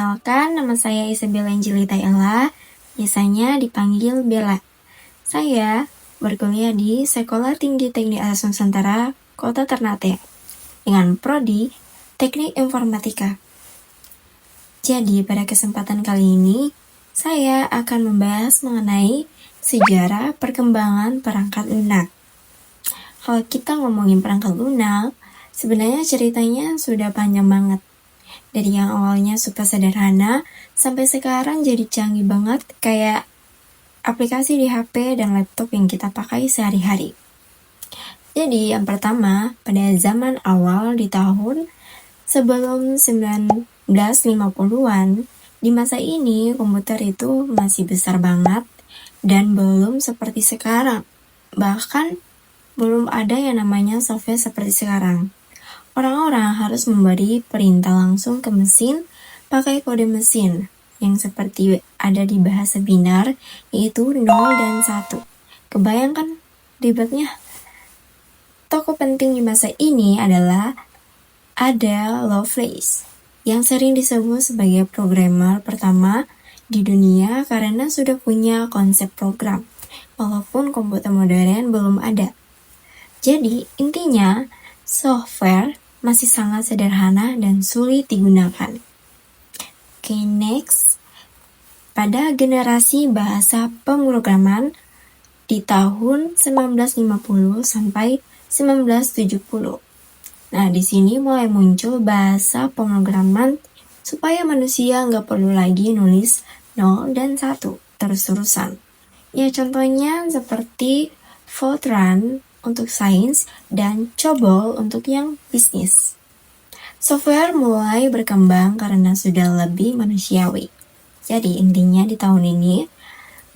Perkenalkan, nama saya Isabella Angelita Ella, biasanya dipanggil Bella. Saya berkuliah di Sekolah Tinggi Teknik Alas Nusantara, Kota Ternate, dengan prodi Teknik Informatika. Jadi, pada kesempatan kali ini, saya akan membahas mengenai sejarah perkembangan perangkat lunak. Kalau kita ngomongin perangkat lunak, sebenarnya ceritanya sudah panjang banget. Dari yang awalnya super sederhana, sampai sekarang jadi canggih banget kayak aplikasi di HP dan laptop yang kita pakai sehari-hari. Jadi yang pertama, pada zaman awal di tahun sebelum 1950-an, di masa ini komputer itu masih besar banget dan belum seperti sekarang. Bahkan belum ada yang namanya software seperti sekarang. Orang-orang harus memberi perintah langsung ke mesin pakai kode mesin yang seperti ada di bahasa binar, yaitu 0 dan 1. Kebayangkan ribetnya? Tokoh penting di masa ini adalah Ada Lovelace, yang sering disebut sebagai programmer pertama di dunia karena sudah punya konsep program, walaupun komputer modern belum ada. Jadi, intinya, software masih sangat sederhana dan sulit digunakan. Oke, next. Pada generasi bahasa pemrograman di tahun 1950 sampai 1970. Nah, di sini mulai muncul bahasa pemrograman supaya manusia nggak perlu lagi nulis 0 dan 1 terus-terusan. Ya, contohnya seperti Fortran untuk sains dan COBOL untuk yang bisnis. Software mulai berkembang karena sudah lebih manusiawi. Jadi intinya di tahun ini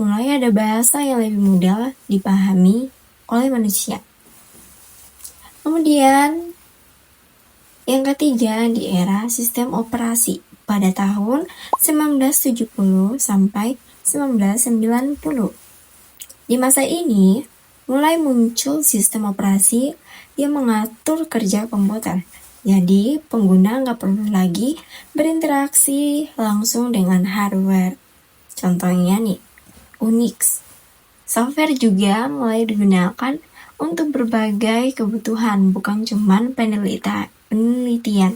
mulai ada bahasa yang lebih mudah dipahami oleh manusia. Kemudian yang ketiga di era sistem operasi pada tahun 1970 sampai 1990. Di masa ini mulai muncul sistem operasi yang mengatur kerja komputer. Jadi, pengguna nggak perlu lagi berinteraksi langsung dengan hardware. Contohnya nih, Unix. Software juga mulai digunakan untuk berbagai kebutuhan, bukan cuma penelitian.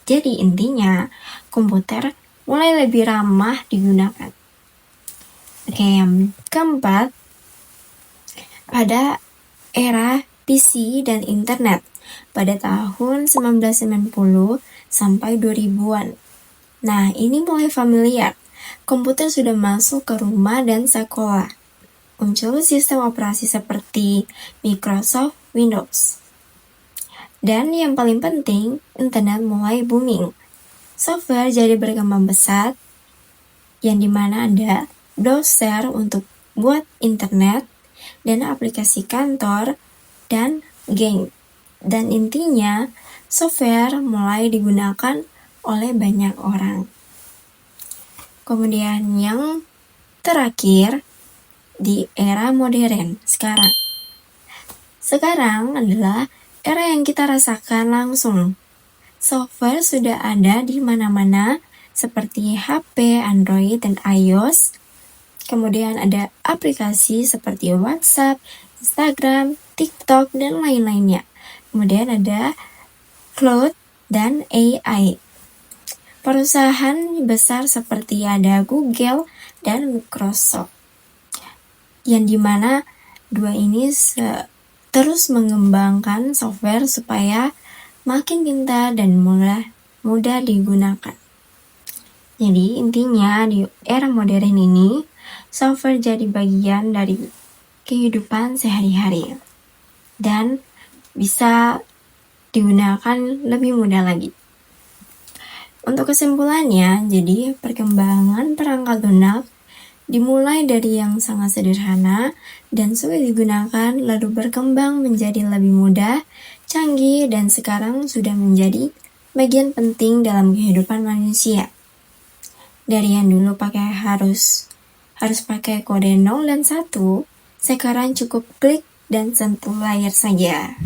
Jadi, intinya, komputer mulai lebih ramah digunakan. Oke, yang keempat, pada era PC dan internet pada tahun 1990 sampai 2000-an. Nah, ini mulai familiar. Komputer sudah masuk ke rumah dan sekolah. Muncul sistem operasi seperti Microsoft Windows. Dan yang paling penting, internet mulai booming. Software jadi berkembang pesat, yang dimana ada browser untuk buat internet, dan aplikasi kantor, dan game. Dan intinya, software mulai digunakan oleh banyak orang. Kemudian yang terakhir, di era modern sekarang. Sekarang adalah era yang kita rasakan langsung. Software sudah ada di mana-mana, seperti HP, Android, dan iOS. Kemudian ada aplikasi seperti WhatsApp, Instagram, TikTok, dan lain-lainnya. Kemudian ada cloud dan AI. Perusahaan besar seperti ada Google dan Microsoft. Yang dimana dua ini terus mengembangkan software supaya makin pintar dan mudah digunakan. Jadi intinya di era modern ini, software jadi bagian dari kehidupan sehari-hari dan bisa digunakan lebih mudah lagi. Untuk kesimpulannya, jadi perkembangan perangkat lunak dimulai dari yang sangat sederhana dan sulit digunakan, lalu berkembang menjadi lebih mudah, canggih, dan sekarang sudah menjadi bagian penting dalam kehidupan manusia. Dari yang dulu harus pakai kode 0 dan 1, sekarang cukup klik dan sentuh layar saja.